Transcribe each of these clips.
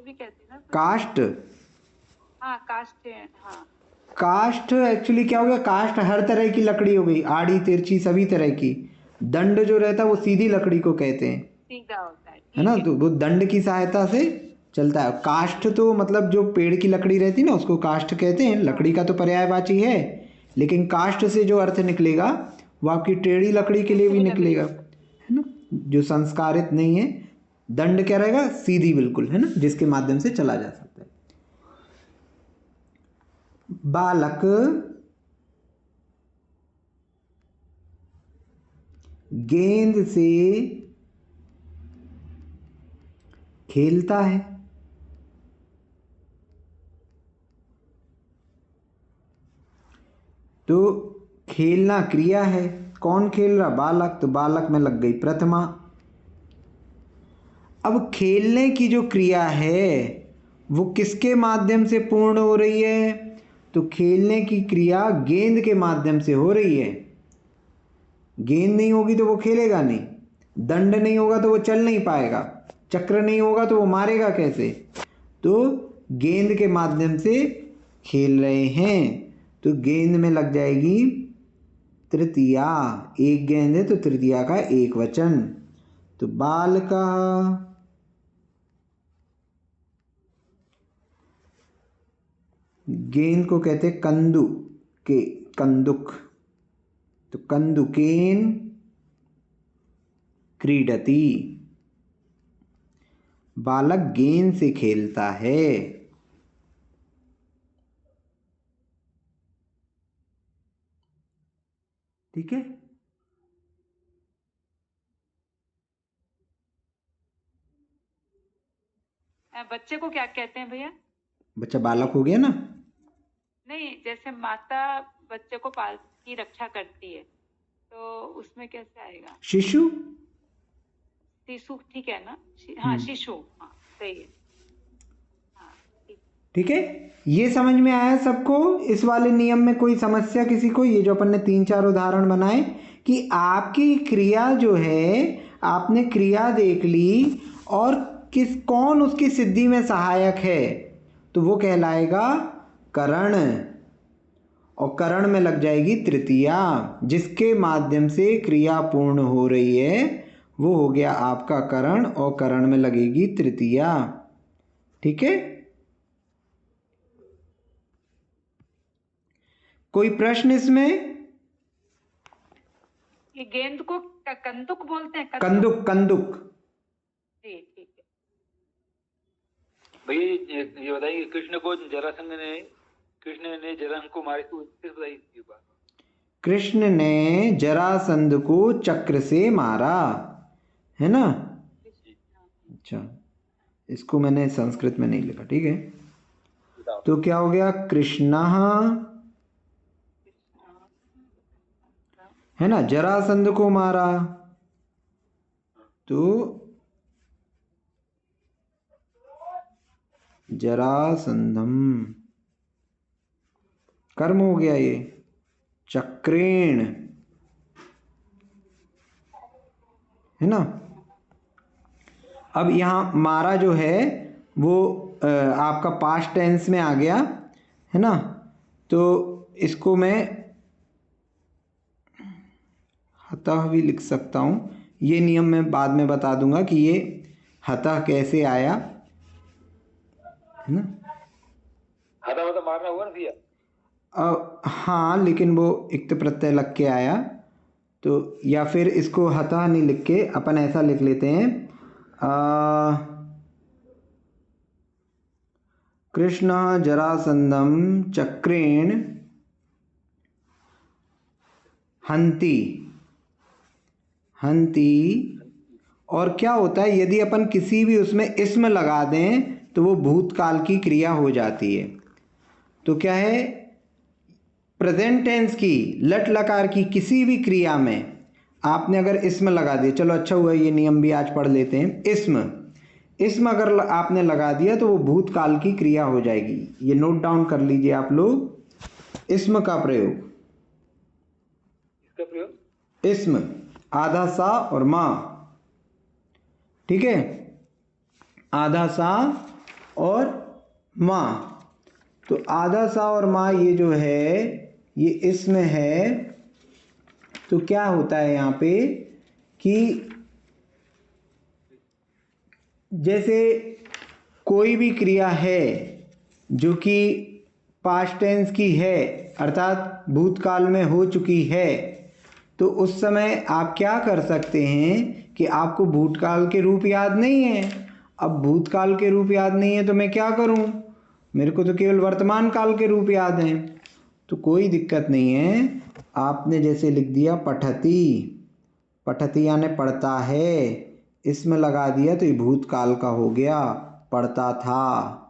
भी कहते हैं ना। काष्ठ, हाँ काष्ठ है, हाँ। काष्ठ एक्चुअली क्या हो गया, काष्ठ हर तरह की लकड़ी हो गई, आड़ी तिरछी सभी तरह की। दंड जो रहता है वो सीधी लकड़ी को कहते हैं, सीधा होता है, है ना, ठीक है। तो वो दंड की सहायता से चलता है। काष्ठ तो मतलब जो पेड़ की लकड़ी रहती है ना उसको काष्ठ कहते हैं, लकड़ी का तो पर्यायवाची है, लेकिन काष्ठ से जो अर्थ निकलेगा वो आपकी टेढ़ी लकड़ी के लिए भी निकलेगा, है ना, जो संस्कारित नहीं है। दंड क्या रहेगा, सीधी बिल्कुल, है ना, जिसके माध्यम से चला जा सकता है। बालक गेंद से खेलता है, तो खेलना क्रिया है, कौन खेल रहा, बालक, तो बालक में लग गई प्रथमा। अब खेलने की जो क्रिया है वो किसके माध्यम से पूर्ण हो रही है, तो खेलने की क्रिया गेंद के माध्यम से हो रही है। गेंद नहीं होगी तो वो खेलेगा नहीं, दंड नहीं होगा तो वो चल नहीं पाएगा, चक्र नहीं होगा तो वो मारेगा कैसे, तो गेंद के माध्यम से खेल रहे हैं, तो गेंद में लग जाएगी तृतीया। एक गेंद है तो तृतीया का एक वचन, तो बाल का गेंद को कहते कंदु के कंदुक, तो कंदुकेन क्रीडति, बालक गेंद से खेलता है। ठीक है, बच्चे को क्या कहते हैं भैया? बच्चा बालक हो गया ना। नहीं, जैसे माता बच्चे को पाल की रक्षा करती है, तो उसमें कैसे आएगा? शिशु। शिशु, ठीक है ना। हाँ शिशु, हाँ सही है। हाँ ठीक। ठीक है, ये समझ में आया सबको, इस वाले नियम में कोई समस्या किसी को, ये जो अपन ने 3-4 उदाहरण बनाए कि आपकी क्रिया जो है, आपने क्रिया देख ली और कौन उसकी सिद्धि में सहायक है, तो वो कहलाएगा करण, और करण में लग जाएगी तृतीया, जिसके माध्यम से क्रिया पूर्ण हो रही है वो हो गया आपका करण, और करण में लगेगी तृतीया। ठीक है, कोई प्रश्न इसमें? ये गेंद को कंदुक बोलते हैं? कंदुक, कंदुक। जी ठीक है भैया ये बताइए, कृष्ण ने जरासंध को मारे तो बताइए इसकी बात। कृष्ण ने जरासंध को चक्र से मारा, है ना। अच्छा, इसको मैंने संस्कृत में नहीं लिखा, ठीक है, तो क्या हो गया, कृष्ण, है ना, जरासंध को मारा, तो जरासंधम कर्म हो गया ये, चक्रेण, है ना। अब यहाँ मारा जो है वो आपका पास्ट टेंस में आ गया, है ना, तो इसको मैं हतः भी लिख सकता हूँ, ये नियम मैं बाद में बता दूंगा कि ये हतः कैसे आया, है ना। हता मतलब मारना हुआ ना भैया। हाँ, लेकिन वो इक्त प्रत्यय लग के आया, तो या फिर इसको हतः नहीं लिख के अपन ऐसा लिख लेते हैं, कृष्ण जरासंधम चक्रेण हंति, हंति। और क्या होता है, यदि अपन किसी भी उसमें इसम लगा दें तो वो भूतकाल की क्रिया हो जाती है, तो क्या है, प्रेजेंट टेंस की लट लकार की किसी भी क्रिया में आपने अगर इसम लगा दिया, चलो अच्छा हुआ ये नियम भी आज पढ़ लेते हैं, इसम, इसम अगर आपने लगा दिया तो वो भूतकाल की क्रिया हो जाएगी, ये नोट डाउन कर लीजिए आप लोग, इसम का प्रयोग, इसका प्रयोग, इसम आधा सा और माँ, ठीक है, आधा सा और माँ। तो आधा सा और माँ ये जो है ये इसमें है। तो क्या होता है यहाँ पे कि जैसे कोई भी क्रिया है जो कि पास्ट टेंस की है अर्थात भूतकाल में हो चुकी है, तो उस समय आप क्या कर सकते हैं कि आपको भूतकाल के रूप याद नहीं है। अब भूतकाल के रूप याद नहीं है तो मैं क्या करूं, मेरे को तो केवल वर्तमान काल के रूप याद हैं। तो कोई दिक्कत नहीं है, आपने जैसे लिख दिया पठती, पठती यानी पढ़ता है, इसमें लगा दिया तो ये भूतकाल का हो गया, पढ़ता था।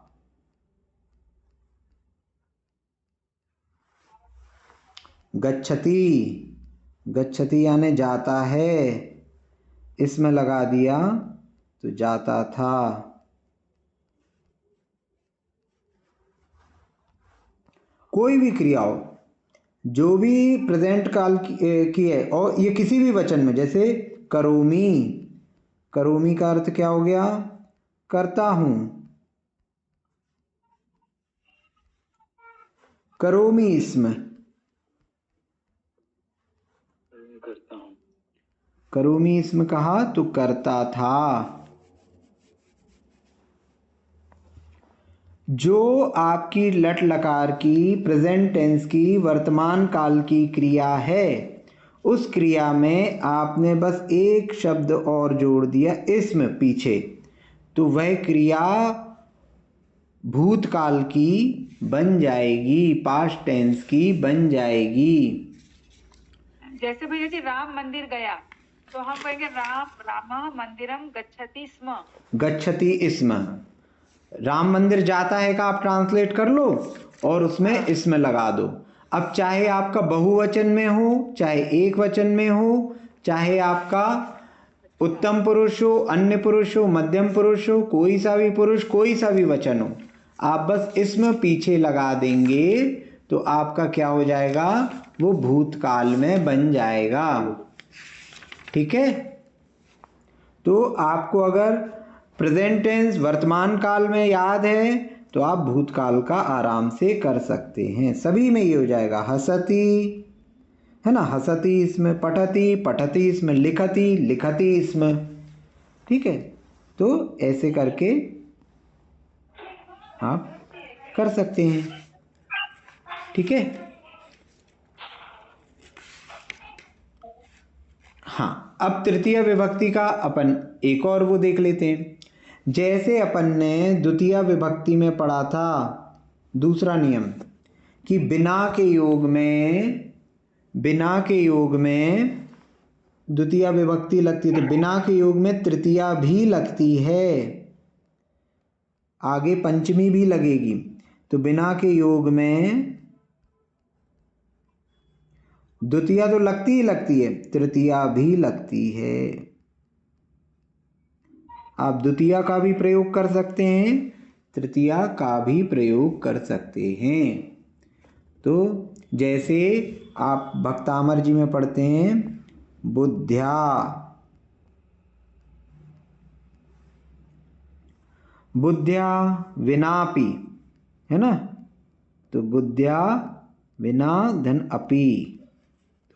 गच्छति, गच्छति यानी जाता है, इसमें लगा दिया तो जाता था। कोई भी क्रिया हो जो भी प्रेजेंट काल की है और ये किसी भी वचन में, जैसे करोमी, करोमी का अर्थ क्या हो गया, करता हूं। करोमी इसमें, करता हूँ। करोमी इसमें कहा तो करता था। जो आपकी लट लकार की प्रेजेंट टेंस की वर्तमान काल की क्रिया है, उस क्रिया में आपने बस एक शब्द और जोड़ दिया इसमें पीछे, तो वह क्रिया भूतकाल की बन जाएगी, पास्ट टेंस की बन जाएगी। जैसे भैया जी राम मंदिर गया तो हम कहेंगे राम राम मंदिरम गच्छति स्म। गच्छति इसमें राम मंदिर जाता है का आप ट्रांसलेट कर लो और उसमें इसमें लगा दो। अब चाहे आपका बहुवचन में हो, चाहे एक वचन में हो, चाहे आपका उत्तम पुरुष हो, अन्य पुरुष हो, मध्यम पुरुष हो, कोई सा भी पुरुष, कोई सा भी वचन हो, आप बस इसमें पीछे लगा देंगे तो आपका क्या हो जाएगा, वो भूतकाल में बन जाएगा। ठीक है। तो आपको अगर प्रेजेंट टेंस वर्तमान काल में याद है तो आप भूतकाल का आराम से कर सकते हैं, सभी में ये हो जाएगा। हसती है ना, हसती इसमें, पठती, पठती इसमें, लिखती, लिखती इसमें। ठीक है, तो ऐसे करके आप कर सकते हैं। ठीक है। हाँ, अब तृतीय विभक्ति का अपन एक और वो देख लेते हैं। जैसे अपन ने द्वितीय विभक्ति में पढ़ा था दूसरा नियम कि बिना के योग में, बिना के योग में द्वितीय विभक्ति लगती है तो बिना के योग में तृतीया भी लगती है, आगे पंचमी भी लगेगी। तो बिना के योग में द्वितीया तो लगती ही लगती है, तृतीया भी लगती है। आप द्वितीया का भी प्रयोग कर सकते हैं, तृतीया का भी प्रयोग कर सकते हैं। तो जैसे आप भक्तामर जी में पढ़ते हैं बुद्ध्या, बुद्ध्या विनापि, है ना, तो बुद्ध्या विना धन अपि,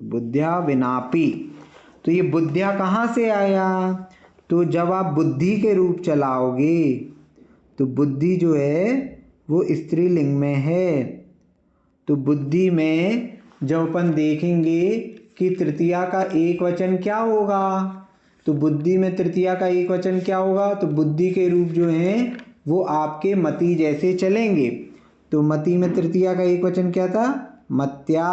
तो बुद्ध्या विनापि। तो ये बुद्ध्या कहाँ से आया, तो जब आप बुद्धि के रूप चलाओगे तो बुद्धि जो है वो स्त्रीलिंग में है। तो बुद्धि में जब अपन देखेंगे कि तृतीया का एक वचन क्या होगा, तो बुद्धि में तृतीया का एक वचन क्या होगा, तो बुद्धि के रूप जो हैं वो आपके मति जैसे चलेंगे। तो मति में तृतीया का एक वचन क्या था, मत्या।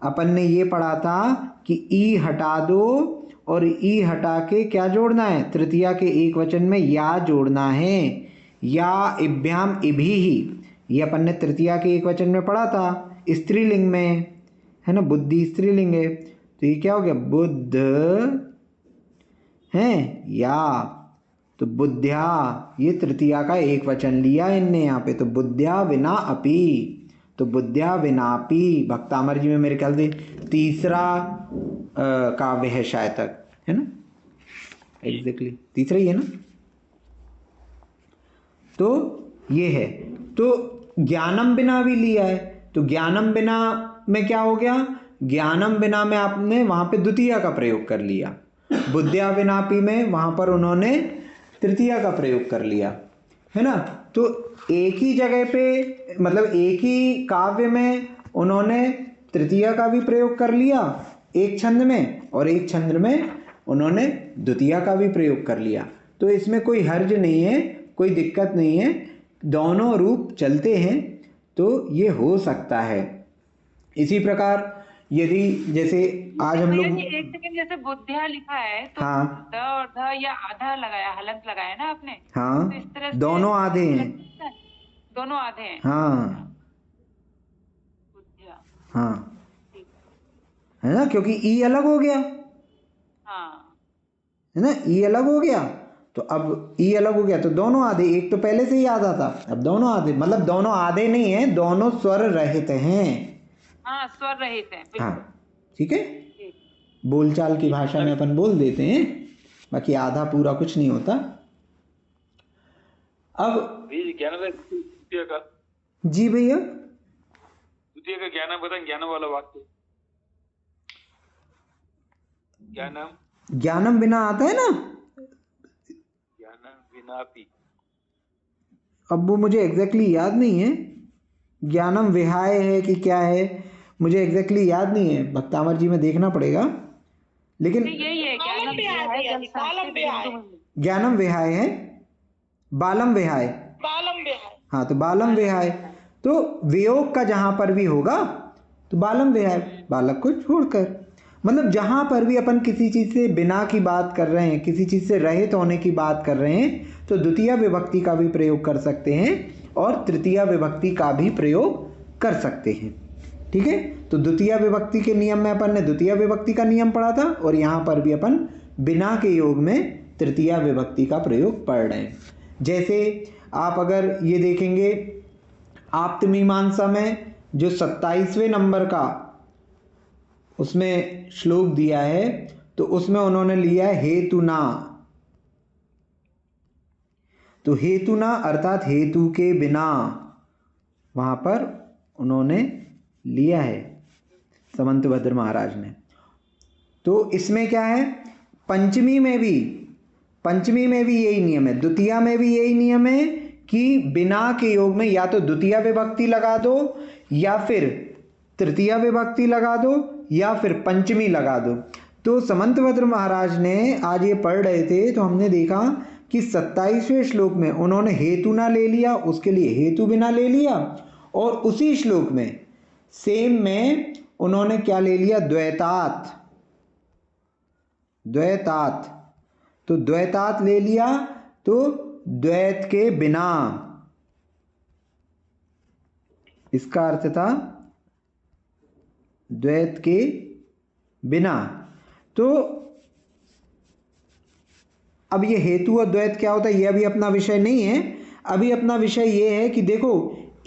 अपन ने ये पढ़ा था कि ई हटा दो और ई हटा के क्या जोड़ना है, तृतीया के एक वचन में या जोड़ना है, या इभ्याम इभी ही, ये अपन ने तृतीया के एक वचन में पढ़ा था स्त्रीलिंग में, है ना, बुद्धि स्त्रीलिंग है। तो ये क्या हो गया, बुद्ध है या, तो बुद्ध्या ये तृतीया का एक वचन लिया इनने यहाँ पे, तो बुद्ध्या विना अपि, तो बुद्ध्या विनापि। भक्तामर जी में मेरे ख्याल से तीसरा काव्य है शायद तक, है ना, एग्जैक्टली तीसरा ही है ना। तो ये है। तो ज्ञानम बिना भी लिया है, तो ज्ञानम बिना में क्या हो गया, ज्ञानम बिना में आपने वहां पे द्वितीय का प्रयोग कर लिया। बुद्ध्या विनापी में वहां पर उन्होंने तृतीया का प्रयोग कर लिया, है ना। तो एक ही जगह पे, मतलब एक ही काव्य में उन्होंने तृतीया का भी प्रयोग कर लिया एक छंद में, और एक छंद में उन्होंने द्वितीया का भी प्रयोग कर लिया। तो इसमें कोई हर्ज नहीं है, कोई दिक्कत नहीं है, दोनों रूप चलते हैं, तो ये हो सकता है। इसी प्रकार यदि जैसे आज हम लोग, एक सेकंड, जैसे बुद्धिया लिखा है तो हाँ द और ध या आधा लगाया, हलंत लगाया ना आपने, हाँ, तो इस तरह से दोनों आधे हैं, लग सकता है? दोनों आधे हैं। हाँ बुद्धिया, हाँ, ठीक है ना, क्योंकि ई अलग हो गया, हाँ। है ना, ई अलग हो गया। तो अब ई अलग हो गया तो दोनों आधे, एक तो पहले से ही आधा था, अब दोनों आधे, मतलब दोनों आधे नहीं है, दोनों स्वर रहित हैं। हाँ, स्वर रहित है, हाँ बिल्कुल ठीक है, ठीक। बोलचाल की भाषा में अपन बोल देते हैं, बाकी आधा पूरा कुछ नहीं होता। अब द्वितीय का जी भैया, द्वितीय का ज्ञानम बताएं, ज्ञानम वाला वाक्य। ज्ञानम ज्ञानम बिना आता है ना, ज्ञानम विनापि। अब वो मुझे एग्जैक्टली याद नहीं है, ज्ञानम विहाय है कि क्या है, मुझे एग्जैक्टली याद नहीं है, भक्तामर जी में देखना पड़ेगा, लेकिन यही है, ज्ञानम विहाय जल संस्कृत बिंदु में। ज्ञानम विहाय है, बालम विहाय, हाँ, तो बालम विहाय, तो वियोग का जहां पर भी होगा तो बालम विहाय, बालक को छोड़कर, मतलब जहां पर भी अपन किसी चीज से बिना की बात कर रहे हैं, किसी चीज से रहित होने की बात कर रहे हैं, तो द्वितीय विभक्ति का भी प्रयोग कर सकते हैं और तृतीय विभक्ति का भी प्रयोग कर सकते हैं। ठीक है, तो द्वितीय विभक्ति के नियम में अपन ने द्वितीय विभक्ति का नियम पढ़ा था, और यहाँ पर भी अपन बिना के योग में तृतीय विभक्ति का प्रयोग पढ़ रहे हैं। जैसे आप अगर ये देखेंगे, आप्त मीमांसा में जो 27वें नंबर का उसमें श्लोक दिया है, तो उसमें उन्होंने लिया है हेतुना। तो हेतुना अर्थात हेतु के बिना, वहां पर उन्होंने लिया है समंतभद्र महाराज ने। तो इसमें क्या है, पंचमी में भी यही नियम है, द्वितीया में भी यही नियम है कि बिना के योग में या तो द्वितीय विभक्ति लगा दो, या फिर तृतीय विभक्ति लगा दो, या फिर पंचमी लगा दो। तो समंतभद्र महाराज ने आज ये पढ़ रहे थे, तो हमने देखा कि 27वें श्लोक में उन्होंने हेतुना ले लिया, उसके लिए हेतु बिना ले लिया, और उसी श्लोक में सेम में उन्होंने क्या ले लिया, द्वैतात, तो द्वैतात ले लिया, तो द्वैत के बिना, इसका अर्थ था द्वैत के बिना। तो अब ये हेतु और द्वैत क्या होता है, ये अभी अपना विषय नहीं है, अभी अपना विषय ये है कि देखो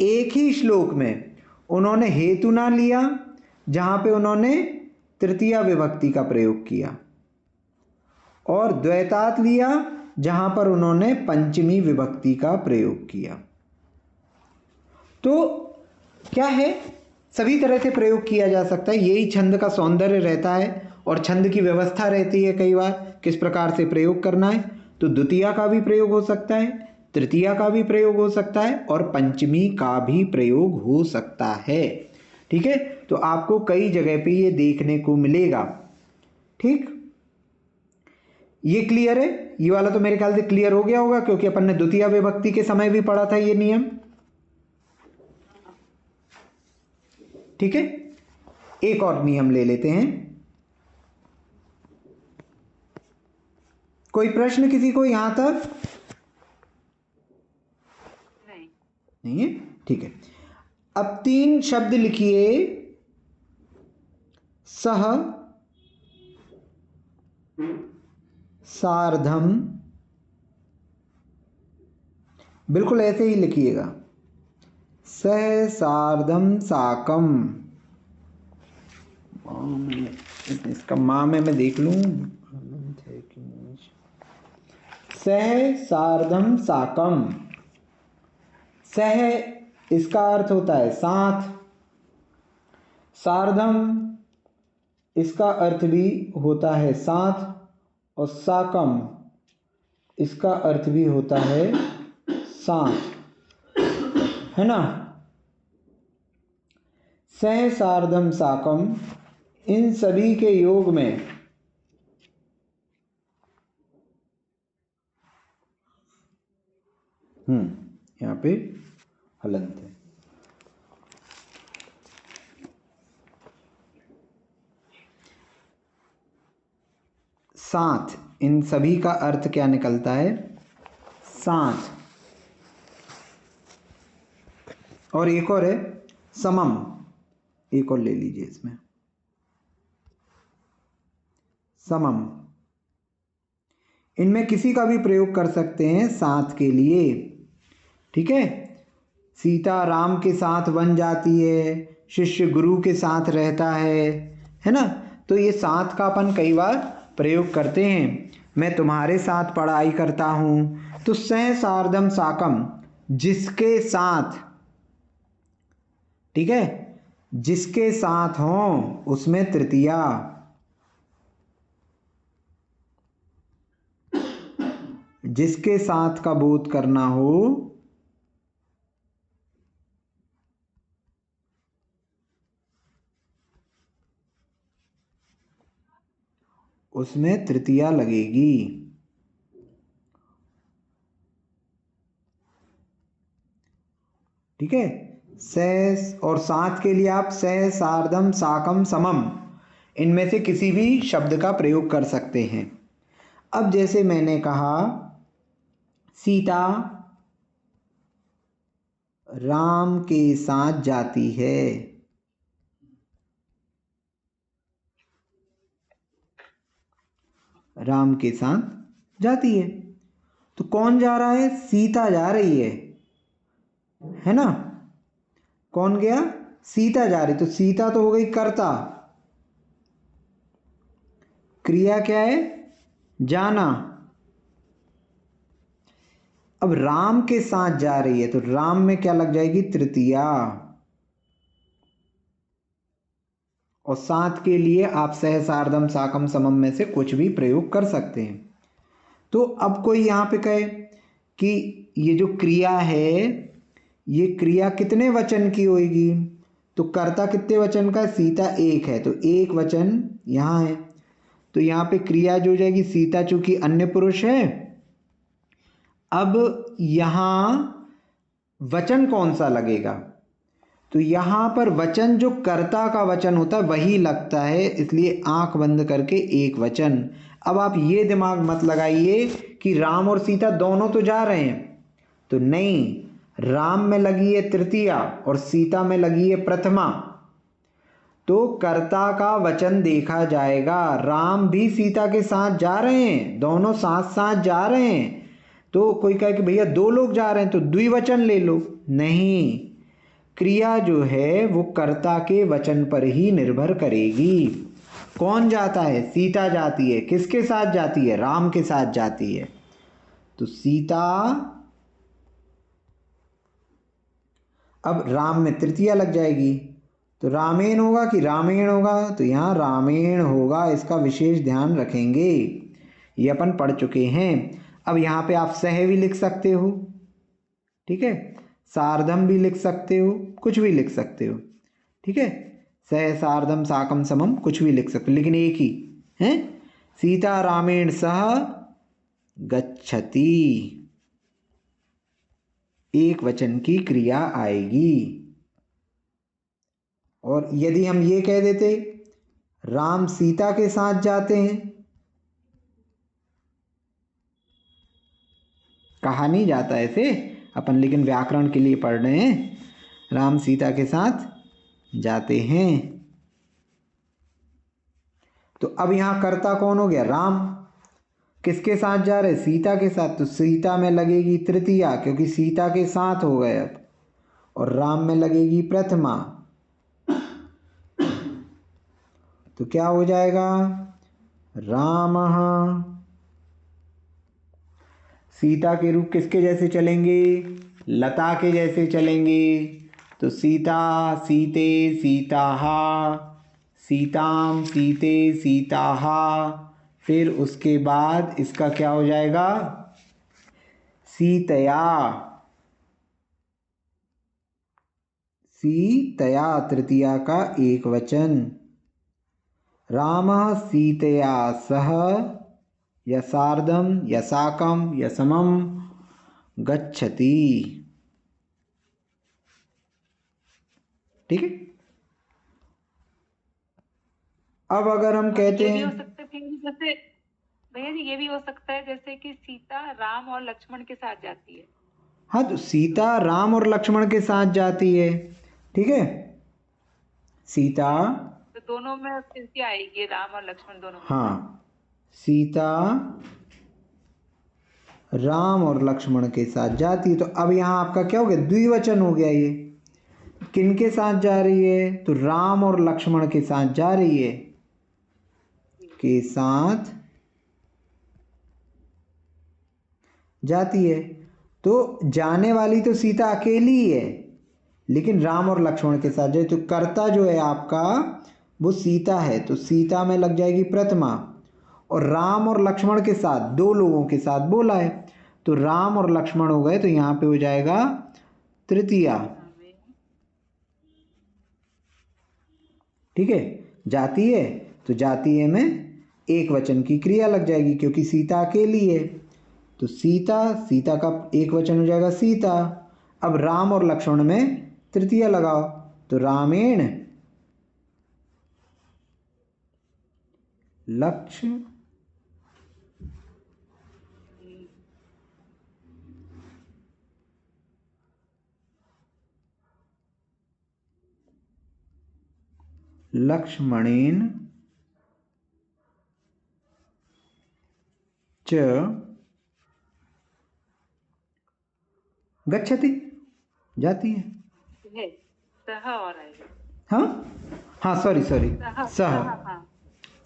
एक ही श्लोक में उन्होंने हेतु ना लिया जहां पे उन्होंने तृतीय विभक्ति का प्रयोग किया, और द्वैतात लिया जहां पर उन्होंने पंचमी विभक्ति का प्रयोग किया। तो क्या है, सभी तरह से प्रयोग किया जा सकता है, यही छंद का सौंदर्य रहता है, और छंद की व्यवस्था रहती है कई बार किस प्रकार से प्रयोग करना है। तो द्वितीया का भी प्रयोग हो सकता है, तृतीया का भी प्रयोग हो सकता है, और पंचमी का भी प्रयोग हो सकता है। ठीक है, तो आपको कई जगह पे ये देखने को मिलेगा। ठीक, ये क्लियर है, ये वाला तो मेरे ख्याल से क्लियर हो गया होगा, क्योंकि अपन ने द्वितीय विभक्ति के समय भी पढ़ा था ये नियम। ठीक है, एक और नियम ले लेते हैं। कोई प्रश्न किसी को यहां तक? नहीं है, ठीक है। अब 3 शब्द लिखिए, सह, सार्धम, बिल्कुल ऐसे ही लिखिएगा, सह सार्धम साकम। इसका माँ में मैं देख लूं, सह सार्धम साकम, सह इसका अर्थ होता है साथ, सार्धम इसका अर्थ भी होता है साथ, और साकम इसका अर्थ भी होता है साथ, है ना। सह सार्धम साकम, इन सभी के योग में यहाँ पे हलंत है। साथ, इन सभी का अर्थ क्या निकलता है? साथ। और एक और है समम, एक और ले लीजिए इसमें, समम। इनमें किसी का भी प्रयोग कर सकते हैं साथ के लिए, ठीक है। सीता राम के साथ वन जाती है, शिष्य गुरु के साथ रहता है ना। तो ये साथ का अपन कई बार प्रयोग करते हैं। मैं तुम्हारे साथ पढ़ाई करता हूँ, तो सह सार्धम साकम, जिसके साथ, ठीक है, जिसके साथ हो उसमें तृतीया, जिसके साथ का बोध करना हो उसमें तृतीया लगेगी, ठीक है। सह और साथ के लिए आप सह सार्धम साकम समम, इनमें से किसी भी शब्द का प्रयोग कर सकते हैं। अब जैसे मैंने कहा सीता राम के साथ जाती है, राम के साथ जाती है, तो कौन जा रहा है? सीता जा रही है ना। कौन गया? सीता जा रही, तो सीता तो हो गई कर्ता, क्रिया क्या है? जाना। अब राम के साथ जा रही है, तो राम में क्या लग जाएगी? तृतीया। और साथ के लिए आप सह सार्धम साकम समम में से कुछ भी प्रयोग कर सकते हैं। तो अब कोई यहाँ पे कहे कि ये जो क्रिया है, ये क्रिया कितने वचन की होगी? तो कर्ता कितने वचन का? सीता एक है, तो एक वचन यहाँ है, तो यहाँ पे क्रिया जो हो जाएगी सीता, चूंकि अन्य पुरुष है। अब यहाँ वचन कौन सा लगेगा? तो यहाँ पर वचन जो कर्ता का वचन होता है वही लगता है, इसलिए आंख बंद करके एक वचन। अब आप ये दिमाग मत लगाइए कि राम और सीता दोनों तो जा रहे हैं, तो नहीं, राम में लगी है तृतीया और सीता में लगी है प्रथमा, तो कर्ता का वचन देखा जाएगा। राम भी सीता के साथ जा रहे हैं, दोनों साथ साथ जा रहे हैं। तो कोई कहे कि भैया दो लोग जा रहे हैं तो द्विवचन ले लो, नहीं, क्रिया जो है वो कर्ता के वचन पर ही निर्भर करेगी। कौन जाता है? सीता जाती है। किसके साथ जाती है? राम के साथ जाती है। तो सीता, अब राम में तृतीया लग जाएगी, तो रामेण होगा कि रामेण होगा? तो यहाँ रामेण होगा, इसका विशेष ध्यान रखेंगे, ये अपन पढ़ चुके हैं। अब यहाँ पे आप सह भी लिख सकते हो, ठीक है, सार्धम भी लिख सकते हो, कुछ भी लिख सकते हो, ठीक है, सह सार्धम साकम समम कुछ भी लिख सकते हो, लेकिन एक ही है, सीता रामेण सह गच्छति, एक वचन की क्रिया आएगी। और यदि हम ये कह देते राम सीता के साथ जाते हैं, कहा नहीं जाता ऐसे अपन, लेकिन व्याकरण के लिए पढ़ रहे हैं, राम सीता के साथ जाते हैं। तो अब यहां कर्ता कौन हो गया? राम। किसके साथ जा रहे? सीता के साथ, तो सीता में लगेगी तृतीया, क्योंकि सीता के साथ हो गए अब, और राम में लगेगी प्रथमा, तो क्या हो जाएगा? रामः। सीता के रूप किसके जैसे चलेंगे? लता के जैसे चलेंगे तो सीता सीते सीताः, सीताम सीते सीताः। फिर उसके बाद इसका क्या हो जाएगा? सीतया, सीतया तृतीया का एक वचन। रामः सीतया सह यसार्धं यसाकं यसमं गच्छति। ठीक है। अब अगर हम कहते ये भी हो हैं, सकता है फिर जैसे भैया जी, ये भी हो सकता है जैसे कि सीता राम और लक्ष्मण के साथ जाती है। हाँ तो सीता राम और लक्ष्मण के साथ जाती है, ठीक है। सीता, तो दोनों में फिर क्या आएगी, राम और लक्ष्मण दोनों में? हाँ सीता राम और लक्ष्मण के साथ जाती है। तो अब यहाँ आपका क्या हो गया? द्विवचन हो गया। ये किन के साथ जा रही है? तो राम और लक्ष्मण के साथ जा रही है, के साथ जाती है। तो जाने वाली तो सीता अकेली ही है, लेकिन राम और लक्ष्मण के साथ जाए तो कर्ता जो है आपका वो सीता है, तो सीता में लग जाएगी प्रथमा। और राम और लक्ष्मण के साथ, दो लोगों के साथ बोला है, तो राम और लक्ष्मण हो गए, तो यहाँ पे हो जाएगा तृतीया। ठीक है। जाती है तो जाती है में एक वचन की क्रिया लग जाएगी, क्योंकि सीता अकेली है, तो सीता, सीता का एक वचन हो जाएगा सीता। अब राम और लक्ष्मण में तृतीया लगाओ, तो रामेण लक्ष्मण लक्ष्मणेन च गच्छति, जाती है। सह और आएगा। हाँ हाँ, सॉरी सॉरी, सह। हाँ।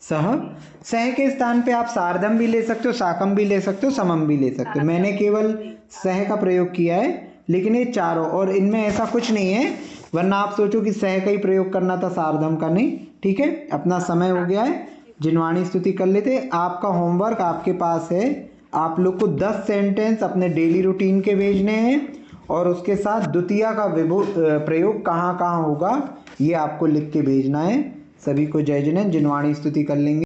सह, सह के स्थान पे आप सार्धम भी ले सकते हो, साकम भी ले सकते हो, समम भी ले सकते हो। मैंने केवल सह का प्रयोग किया है, लेकिन ये चारों, और इनमें ऐसा कुछ नहीं है, वरना आप सोचो कि सह का ही प्रयोग करना था, सार्धम का नहीं। ठीक है, अपना समय हो गया है, जिनवाणी स्तुति कर लेते। आपका होमवर्क आपके पास है, आप लोग को 10 सेंटेंस अपने डेली रूटीन के भेजने हैं, और उसके साथ द्वितीया का प्रयोग कहाँ कहाँ होगा ये आपको लिख के भेजना है। सभी को जय जिनेंद्र। जिनवाणी स्तुति कर लेंगे।